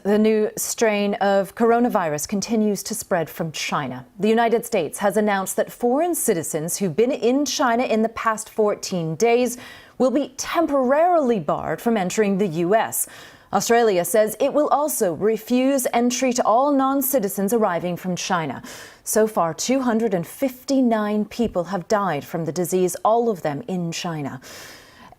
The new strain of coronavirus continues to spread from China. The United States has announced that foreign citizens who've been in China in the past 14 days will be temporarily barred from entering the U.S. Australia says it will also refuse entry to all non-citizens arriving from China. So far, 259 people have died from the disease, all of them in China.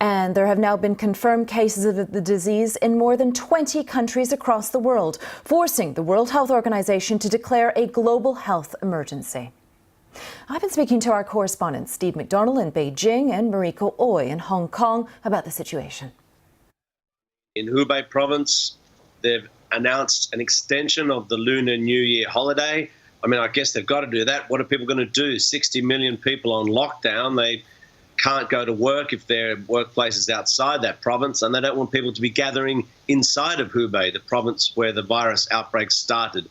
And there have now been confirmed cases of the disease in more than 20 countries across the world, forcing the World Health Organization to declare a global health emergency. I've been speaking to our correspondents Steve McDonald in Beijing and Mariko Ooi in Hong Kong about the situation. In Hubei province, they've announced an extension of the Lunar New Year holiday. I mean, I guess they've got to do that. What are people going to do? 60 million people on lockdown. They can't go to work if their workplace is outside that province, and they don't want people to be gathering inside of Hubei, the province where the virus outbreak started.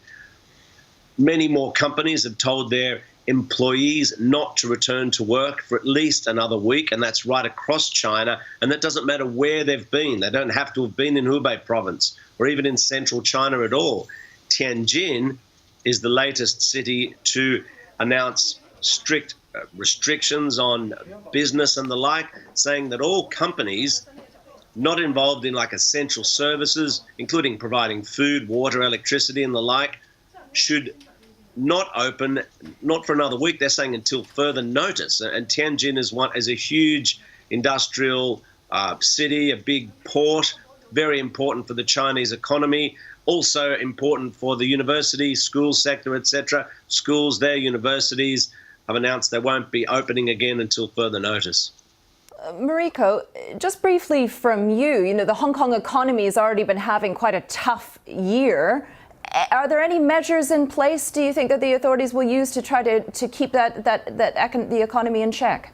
Many more companies have told their employees not to return to work for at least another week, and that's right across China, and that doesn't matter where they've been. They don't have to have been in Hubei province or even in central China at all. Tianjin is the latest city to announce strict restrictions on business and the like, saying that all companies not involved in like essential services, including providing food, water, electricity and the like, should not open, not for another week. They're saying until further notice. And Tianjin is a huge industrial city, a big port, very important for the Chinese economy, also important for the university, school sector, etc. Schools there, universities, have announced they won't be opening again until further notice. Mariko, just briefly from you, the Hong Kong economy has already been having quite a tough year. Are there any measures in place, do you think, that the authorities will use to try to keep the economy in check?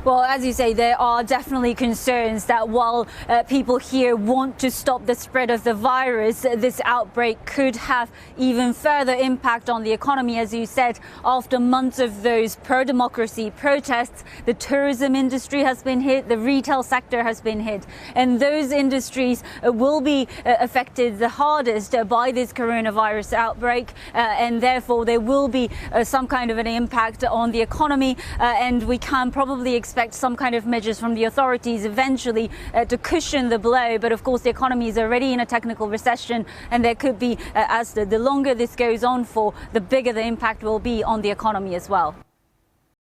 Well, as you say, there are definitely concerns that while people here want to stop the spread of the virus, this outbreak could have even further impact on the economy. As you said, after months of those pro-democracy protests, the tourism industry has been hit, the retail sector has been hit, and those industries will be affected the hardest by this coronavirus outbreak, and therefore there will be some kind of an impact on the economy, and we can probably expect some kind of measures from the authorities eventually to cushion the blow. But of course, the economy is already in a technical recession, and there could be, as the longer this goes on for, the bigger the impact will be on the economy as well.